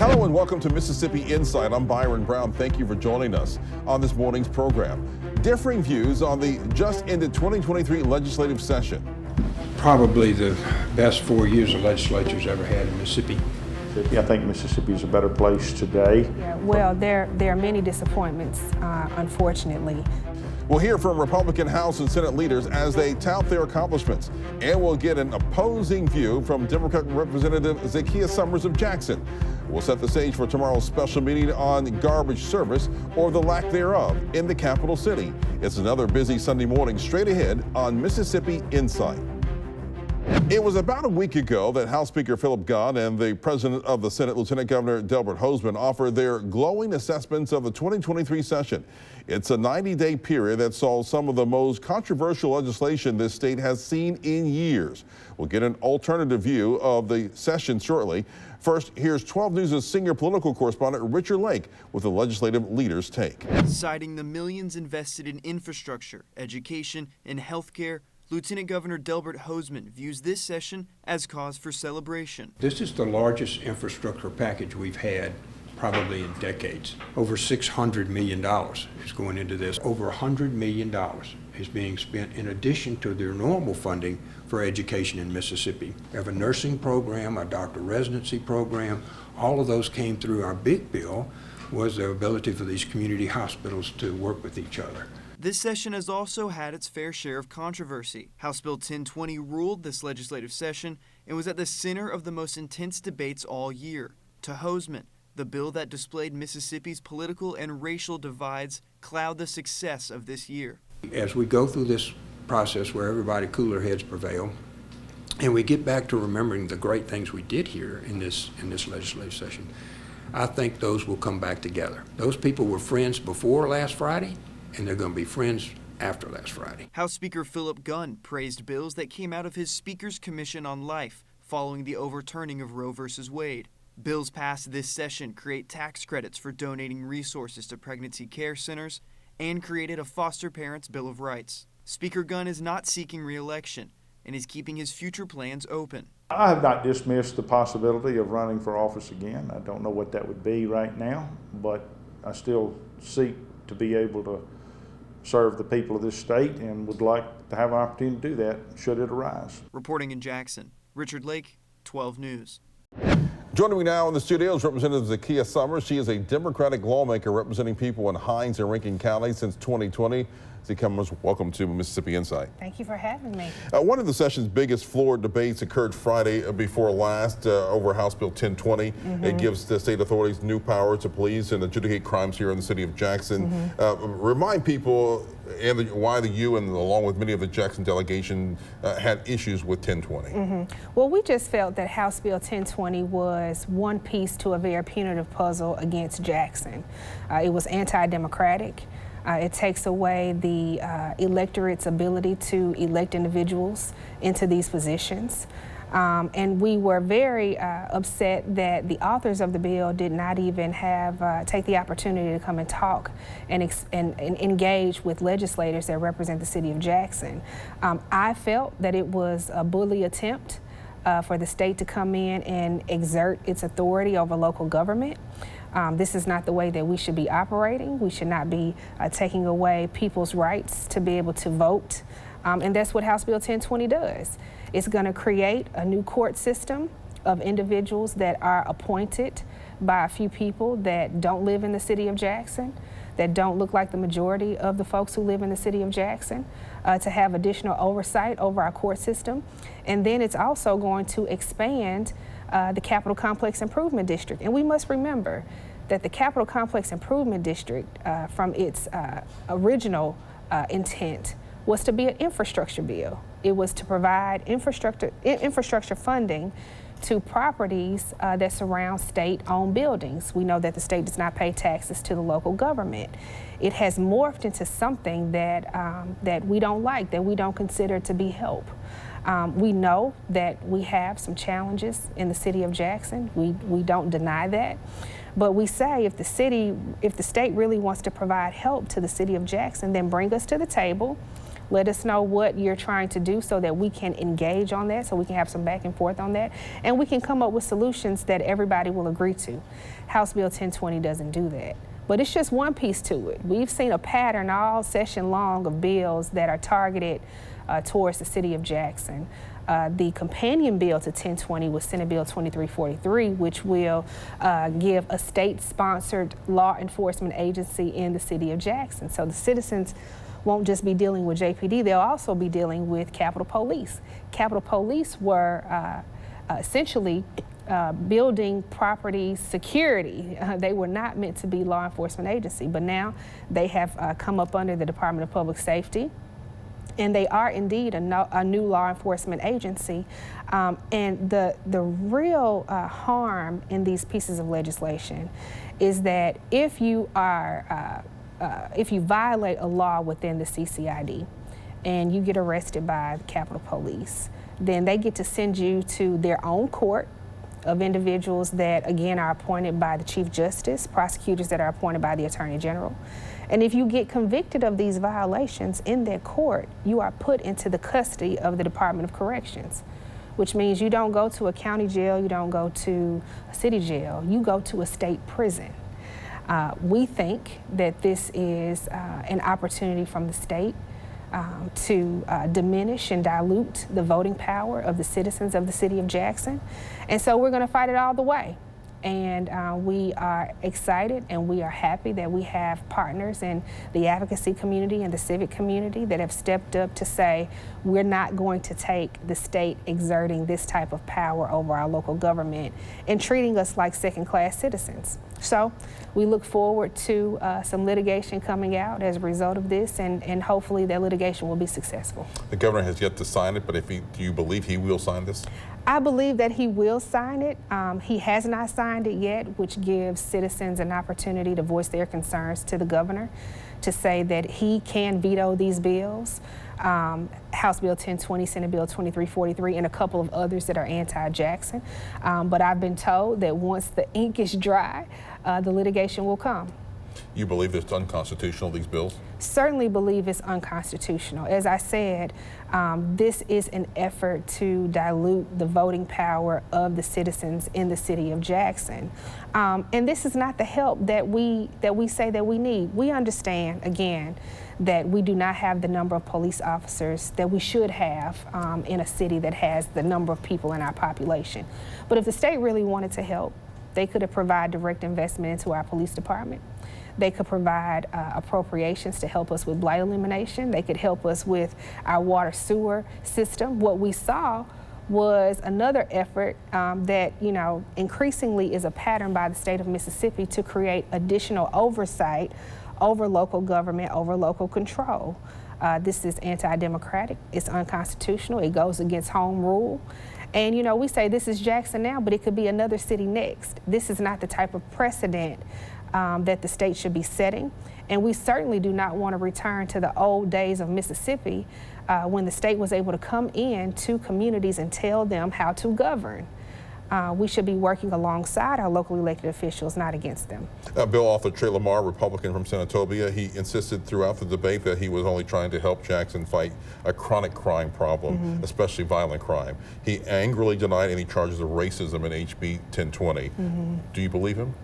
Hello and welcome to Mississippi Insight. I'm Byron Brown. Thank you for joining us on this morning's program. Differing views on the just ended 2023 legislative session. Probably the best 4 years the legislature's ever had in Mississippi. I think Mississippi is a better place today. Yeah, well, there are many disappointments, unfortunately. We'll hear from Republican House and Senate leaders as they tout their accomplishments, and we'll get an opposing view from Democratic Representative Zakiya Summers of Jackson. We'll set the stage for tomorrow's special meeting on garbage service, or the lack thereof, in the capital city. It's another busy Sunday morning straight ahead on Mississippi Insight. It was about a week ago that House Speaker Philip Gunn and the President of the Senate, Lieutenant Governor Delbert Hosemann, offered their glowing assessments of the 2023 session. It's a 90-day period that saw some of the most controversial legislation this state has seen in years. We'll get an alternative view of the session shortly. First, here's 12 News' senior political correspondent Richard Lake with the legislative leaders' take. Citing the millions invested in infrastructure, education, and health care, Lieutenant Governor Delbert Hosemann views this session as cause for celebration. This is the largest infrastructure package we've had probably in decades. Over $600 million is going into this. Over $100 million is being spent in addition to their normal funding for education in Mississippi. We have a nursing program, a doctor residency program. All of those came through. Our big bill was the ability for these community hospitals to work with each other. This session has also had its fair share of controversy. House Bill 1020 ruled this legislative session and was at the center of the most intense debates all year. To Hosemann, the bill that displayed Mississippi's political and racial divides cloud the success of this year. As we go through this process where everybody cooler heads prevail, and we get back to remembering the great things we did here in this legislative session, I think those will come back together. Those people were friends before last Friday, and they're going to be friends after last Friday. House Speaker Philip Gunn praised bills that came out of his Speaker's Commission on Life following the overturning of Roe v. Wade. Bills passed this session create tax credits for donating resources to pregnancy care centers and created a foster parents' Bill of Rights. Speaker Gunn is not seeking re-election and is keeping his future plans open. I have not dismissed the possibility of running for office again. I don't know what that would be right now, but I still seek to be able to serve the people of this state and would like to have an opportunity to do that should it arise. Reporting in Jackson, Richard Lake, 12 News. Joining me now in the studio is Representative Zakiya Summers. She is a Democratic lawmaker representing people in Hinds and Rankin County since 2020. Zakiya, welcome to Mississippi Insight. Thank you for having me. One of the session's biggest floor debates occurred Friday before last over House Bill 1020. It gives the state authorities new power to police and adjudicate crimes here in the city of Jackson. Remind people why you and along with many of the Jackson delegation had issues with 1020. Well, we just felt that House Bill 1020 was one piece to a very punitive puzzle against Jackson. It was anti-democratic. It takes away the electorate's ability to elect individuals into these positions. And we were very upset that the authors of the bill did not even take the opportunity to come and talk and engage with legislators that represent the city of Jackson. I felt that it was a bully attempt for the state to come in and exert its authority over local government. This is not the way that we should be operating. We should not be taking away people's rights to be able to vote. And that's what House Bill 1020 does. It's going to create a new court system of individuals that are appointed by a few people that don't live in the city of Jackson, that don't look like the majority of the folks who live in the city of Jackson, to have additional oversight over our court system. And then it's also going to expand the Capital Complex Improvement District. And we must remember that the Capital Complex Improvement District, from its original intent, was to be an infrastructure bill. It was to provide infrastructure funding to properties that surround state-owned buildings. We know that the state does not pay taxes to the local government. It has morphed into something that we don't like, that we don't consider to be help. We know that we have some challenges in the city of Jackson. We don't deny that. But we say if the state really wants to provide help to the city of Jackson, then bring us to the table. Let us know what you're trying to do so that we can engage on that, so we can have some back and forth on that, and we can come up with solutions that everybody will agree to. House Bill 1020 doesn't do that. But it's just one piece to it. We've seen a pattern all session long of bills that are targeted towards the city of Jackson. The companion bill to 1020 was Senate Bill 2343, which will give a state-sponsored law enforcement agency in the city of Jackson. So the citizens won't just be dealing with JPD, they'll also be dealing with Capitol Police. Capitol Police were essentially building property security. They were not meant to be law enforcement agency, but now they have come up under the Department of Public Safety, and they are indeed a new law enforcement agency. And the real harm in these pieces of legislation is that if you violate a law within the CCID and you get arrested by the Capitol Police, then they get to send you to their own court of individuals that, again, are appointed by the Chief Justice, prosecutors that are appointed by the Attorney General. And if you get convicted of these violations in their court, you are put into the custody of the Department of Corrections, which means you don't go to a county jail, you don't go to a city jail, you go to a state prison. We think that this is an opportunity from the state to diminish and dilute the voting power of the citizens of the city of Jackson. And so we're going to fight it all the way. And we are excited and we are happy that we have partners in the advocacy community and the civic community that have stepped up to say we're not going to take the state exerting this type of power over our local government and treating us like second-class citizens. So we look forward to some litigation coming out as a result of this, and hopefully that litigation will be successful. The governor has yet to sign it, but do you believe he will sign this? I believe that he will sign it. He has not signed it yet, which gives citizens an opportunity to voice their concerns to the governor, to say that he can veto these bills. House Bill 1020, Senate Bill 2343, and a couple of others that are anti-Jackson. But I've been told that once the ink is dry, the litigation will come. You believe it's unconstitutional, these bills? Certainly believe it's unconstitutional. As I said, this is an effort to dilute the voting power of the citizens in the city of Jackson. And this is not the help that we say that we need. We understand, again, that we do not have the number of police officers that we should have in a city that has the number of people in our population. But if the state really wanted to help, they could have provided direct investment into our police department. They could provide appropriations to help us with blight elimination. They could help us with our water sewer system. What we saw was another effort that, increasingly is a pattern by the state of Mississippi to create additional oversight over local government, over local control. This is anti-democratic, it's unconstitutional, it goes against home rule. And we say this is Jackson now, but it could be another city next. This is not the type of precedent that the state should be setting. And we certainly do not want to return to the old days of Mississippi when the state was able to come in to communities and tell them how to govern. We should be working alongside our local elected officials, not against them. Bill author Trey Lamar, Republican from Senatobia, he insisted throughout the debate that he was only trying to help Jackson fight a chronic crime problem, especially violent crime. He angrily denied any charges of racism in HB 1020. Do you believe him?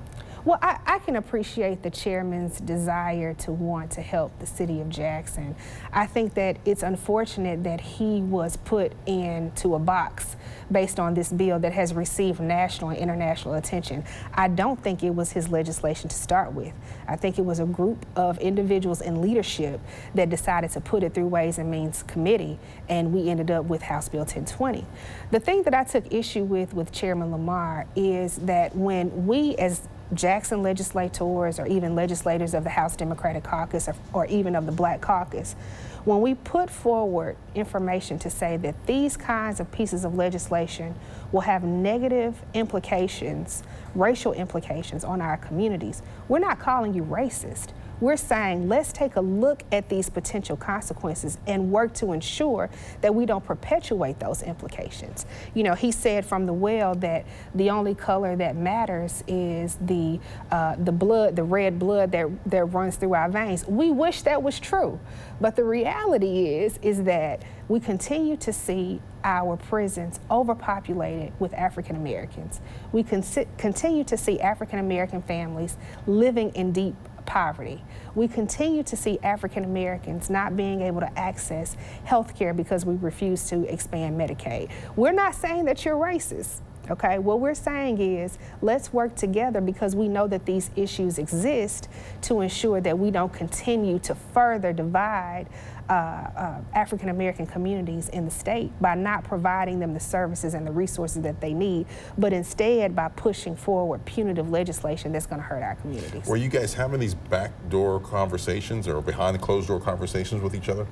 Well, I can appreciate the chairman's desire to want to help the city of Jackson. I think that it's unfortunate that he was put into a box based on this bill that has received national and international attention. I don't think it was his legislation to start with. I think it was a group of individuals in leadership that decided to put it through Ways and Means Committee, and we ended up with House Bill 1020. The thing that I took issue with Chairman Lamar is that when we as Jackson legislators or even legislators of the House Democratic Caucus or even of the Black Caucus, when we put forward information to say that these kinds of pieces of legislation will have negative implications, racial implications on our communities, we're not calling you racist. We're saying let's take a look at these potential consequences and work to ensure that we don't perpetuate those implications. You know, he said from the well that the only color that matters is the blood, the red blood that runs through our veins. We wish that was true, but the reality is that we continue to see our prisons overpopulated with African Americans. We continue to see African American families living in deep poverty. We continue to see African Americans not being able to access health care because we refuse to expand Medicaid. We're not saying that you're racist. Okay, what we're saying is let's work together because we know that these issues exist to ensure that we don't continue to further divide African American communities in the state by not providing them the services and the resources that they need, but instead by pushing forward punitive legislation that's going to hurt our communities. Were you guys having these backdoor conversations or behind the closed door conversations with each other?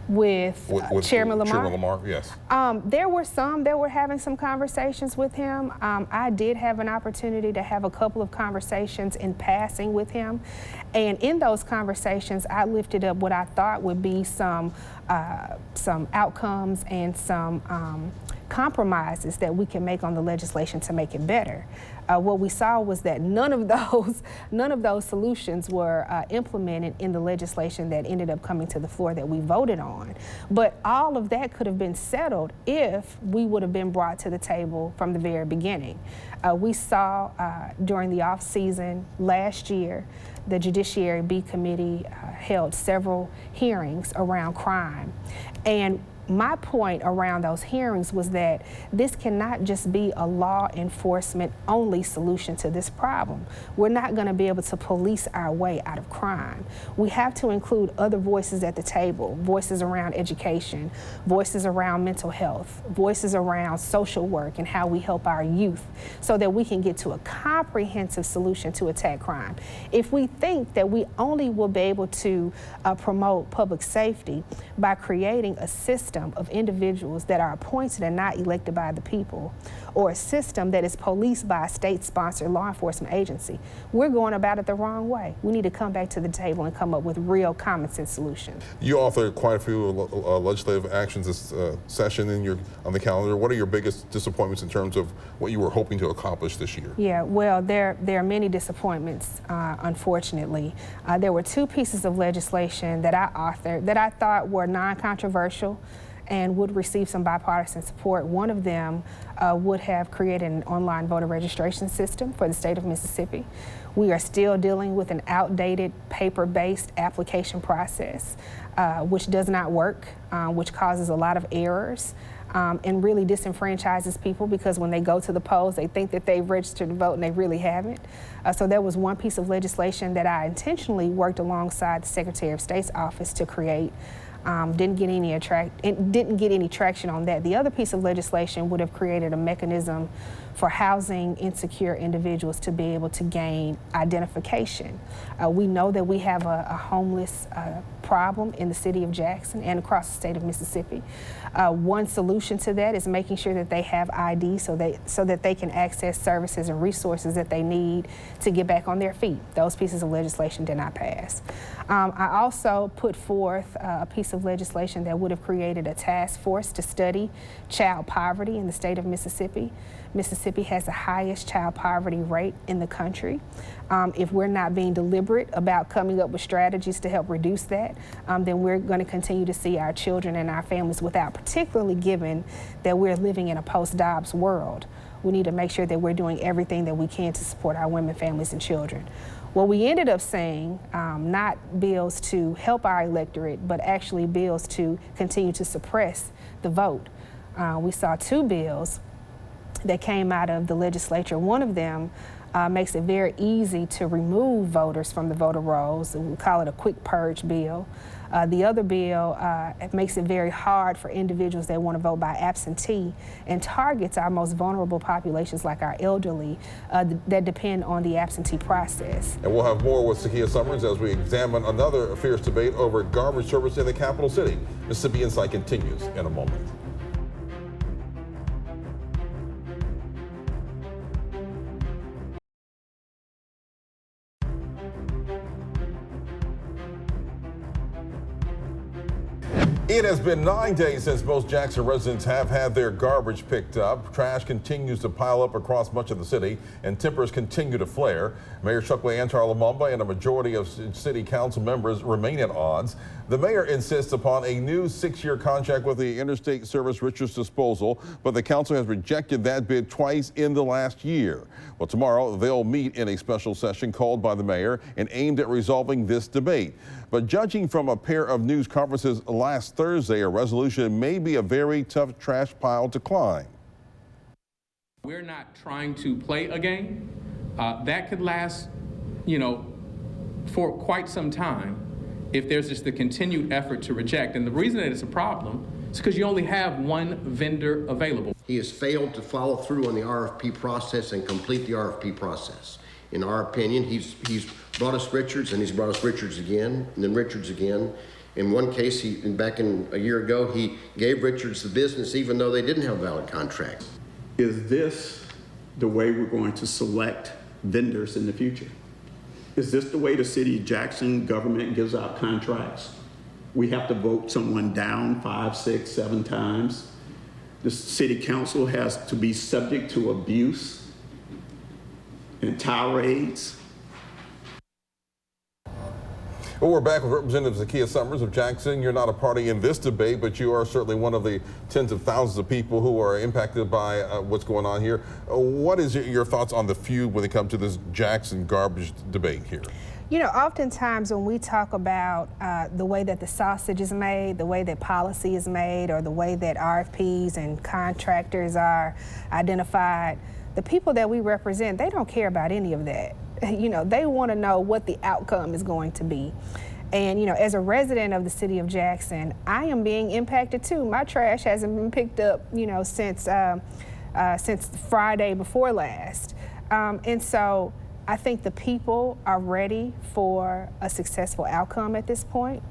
With Chairman Lamar? Chairman Lamar, yes. There were some that were having some conversations with him. I did have an opportunity to have a couple of conversations in passing with him. And in those conversations, I lifted up what I thought would be some outcomes and some compromises that we can make on the legislation to make it better. What we saw was that none of those solutions were implemented in the legislation that ended up coming to the floor that we voted on. But all of that could have been settled if we would have been brought to the table from the very beginning. We saw during the off season last year, the Judiciary B Committee held several hearings around crime. And my point around those hearings was that this cannot just be a law enforcement only solution to this problem. We're not going to be able to police our way out of crime. We have to include other voices at the table, voices around education, voices around mental health, voices around social work and how we help our youth so that we can get to a comprehensive solution to attack crime. If we think that we only will be able to promote public safety by creating a system of individuals that are appointed and not elected by the people, or a system that is policed by a state-sponsored law enforcement agency, we're going about it the wrong way. We need to come back to the table and come up with real common sense solutions. You authored quite a few legislative actions this session on the calendar. What are your biggest disappointments in terms of what you were hoping to accomplish this year? Yeah, well, there are many disappointments, unfortunately. There were two pieces of legislation that I authored that I thought were non-controversial and would receive some bipartisan support. One of them would have created an online voter registration system for the state of Mississippi. We are still dealing with an outdated paper-based application process, which does not work, which causes a lot of errors, and really disenfranchises people because when they go to the polls, they think that they've registered to vote and they really haven't. So that was one piece of legislation that I intentionally worked alongside the Secretary of State's office to create. Didn't get any traction on that. The other piece of legislation would have created a mechanism for housing insecure individuals to be able to gain identification. We know that we have a homeless problem in the city of Jackson and across the state of Mississippi. One solution to that is making sure that they have ID so that they can access services and resources that they need to get back on their feet. Those pieces of legislation did not pass. I also put forth a piece of legislation that would have created a task force to study child poverty in the state of Mississippi. Mississippi has the highest child poverty rate in the country. If we're not being deliberate about coming up with strategies to help reduce that, then we're going to continue to see our children and our families without, particularly given that we're living in a post-Dobbs world. We need to make sure that we're doing everything that we can to support our women, families, and children. Well, we ended up seeing not bills to help our electorate, but actually bills to continue to suppress the vote. We saw two bills that came out of the legislature. One of them makes it very easy to remove voters from the voter rolls. We call it a quick purge bill. The other bill makes it very hard for individuals that want to vote by absentee and targets our most vulnerable populations like our elderly that depend on the absentee process. And we'll have more with Zakiya Summers as we examine another fierce debate over garbage service in the capital city. Mississippi Insight continues in a moment. It has been 9 days since most Jackson residents have had their garbage picked up. Trash continues to pile up across much of the city, and tempers continue to flare. Mayor Chokwe Antar Lumumba and a majority of city council members remain at odds. The mayor insists upon a new 6-year contract with the Interstate Service Richards Disposal, but the council has rejected that bid twice in the last year. Well, tomorrow they'll meet in a special session called by the mayor and aimed at resolving this debate. But judging from a pair of news conferences last Thursday, a resolution may be a very tough trash pile to climb. We're not trying to play a game. That could last, for quite some time if there's just the continued effort to reject. And the reason that it's a problem is because you only have one vendor available. He has failed to follow through on the RFP process and complete the RFP process. In our opinion, he's brought us Richards, and he's brought us Richards again, and then Richards again. In one case, back in a year ago, he gave Richards the business even though they didn't have a valid contract. Is this the way we're going to select vendors in the future? Is this the way the city of Jackson government gives out contracts? We have to vote someone down 5, 6, 7 times. The city council has to be subject to abuse and tirades. Well, we're back with Representative Zakiya Summers of Jackson. You're not a party in this debate, but you are certainly one of the tens of thousands of people who are impacted by what's going on here. What is your thoughts on the feud when it comes to this Jackson garbage debate here? Oftentimes when we talk about the way that the sausage is made, the way that policy is made, or the way that RFPs and contractors are identified, the people that we represent, they don't care about any of that. They want to know what the outcome is going to be. And, as a resident of the city of Jackson, I am being impacted too. My trash hasn't been picked up, since Friday before last. And so I think the people are ready for a successful outcome at this point.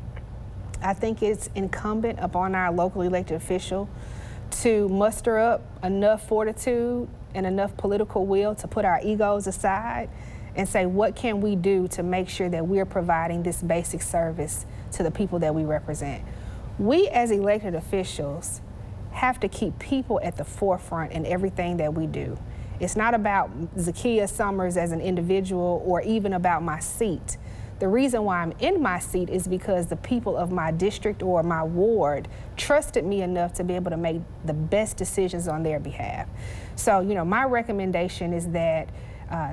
I think it's incumbent upon our local elected official to muster up enough fortitude and enough political will to put our egos aside and say, what can we do to make sure that we're providing this basic service to the people that we represent? We as elected officials have to keep people at the forefront in everything that we do. It's not about Zakiya Summers as an individual or even about my seat. The reason why I'm in my seat is because the people of my district or my ward trusted me enough to be able to make the best decisions on their behalf. So, my recommendation is that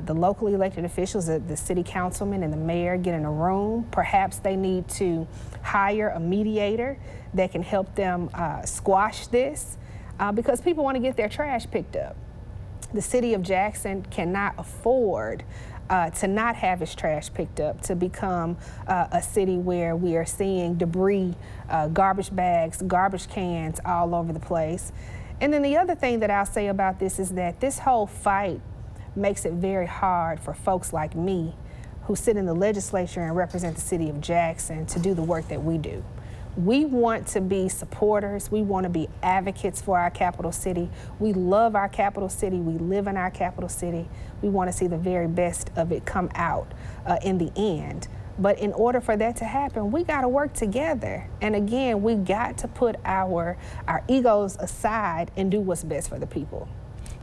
the locally elected officials, the city councilman and the mayor, get in a room. Perhaps they need to hire a mediator that can help them squash this because people want to get their trash picked up. The city of Jackson cannot afford to not have its trash picked up, to become a city where we are seeing debris, garbage bags, garbage cans all over the place. And then the other thing that I'll say about this is that this whole fight makes it very hard for folks like me who sit in the legislature and represent the city of Jackson to do the work that we do. We want to be supporters. We want to be advocates for our capital city. We love our capital city. We live in our capital city. We want to see the very best of it come out in the end. But in order for that to happen, we got to work together. And again, we got to put our egos aside and do what's best for the people.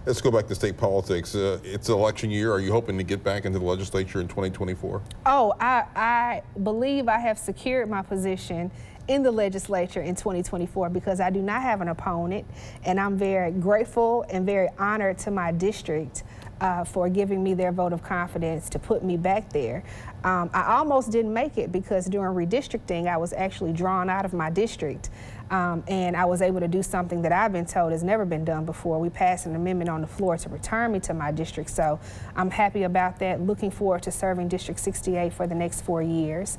Let's go back to state politics. It's election year. Are you hoping to get back into the legislature in 2024? Oh, I believe I have secured my position in the legislature in 2024 because I do not have an opponent, and I'm very grateful and very honored to my district for giving me their vote of confidence to put me back there. I almost didn't make it because during redistricting, I was actually drawn out of my district. And I was able to do something that I've been told has never been done before. We passed an amendment on the floor to return me to my district, so I'm happy about that. Looking forward to serving District 68 for the next 4 years.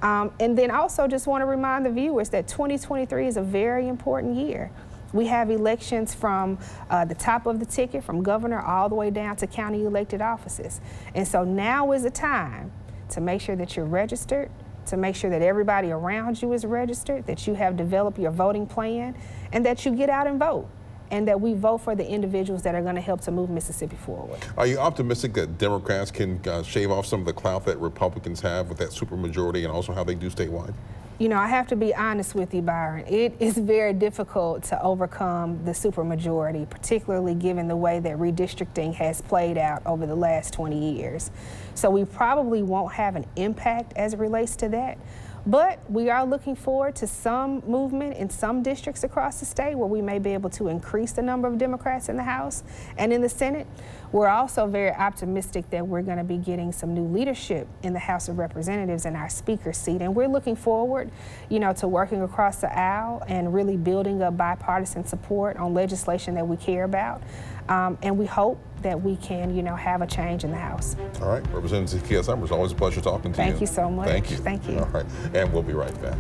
And then also just want to remind the viewers that 2023 is a very important year. We have elections from the top of the ticket, from governor all the way down to county elected offices. And so now is the time to make sure that you're registered, to make sure that everybody around you is registered, that you have developed your voting plan, and that you get out and vote. and that we vote for the individuals that are going to help to move Mississippi forward. Are you optimistic that Democrats can shave off some of the clout that Republicans have with that supermajority and also how they do statewide? You know, I have to be honest with you, Byron. It is very difficult to overcome the supermajority, particularly given the way that redistricting has played out over the last 20 years. So we probably won't have an impact as it relates to that. But we are looking forward to some movement in some districts across the state where we may be able to increase the number of Democrats in the House and in the Senate. We're also very optimistic that we're going to be getting some new leadership in the House of Representatives in our speaker's seat. And we're looking forward, you know, to working across the aisle and really building up bipartisan support on legislation that we care about. And we hope that we can, you know, have a change in the House. All right, Representative Zakiya Summers, always a pleasure talking to you. Thank you so much. Thank you. Thank you. All right, and we'll be right back.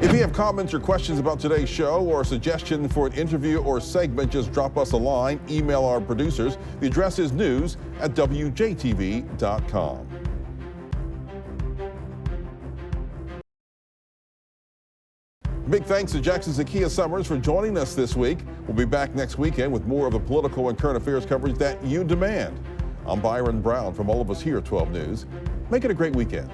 If you have comments or questions about today's show or a suggestion for an interview or segment, just drop us a line, email our producers. The address is news@WJTV.com. Big thanks to Jackson Zakiya Summers for joining us this week. We'll be back next weekend with more of the political and current affairs coverage that you demand. I'm Byron Brown from all of us here at 12 News. Make it a great weekend.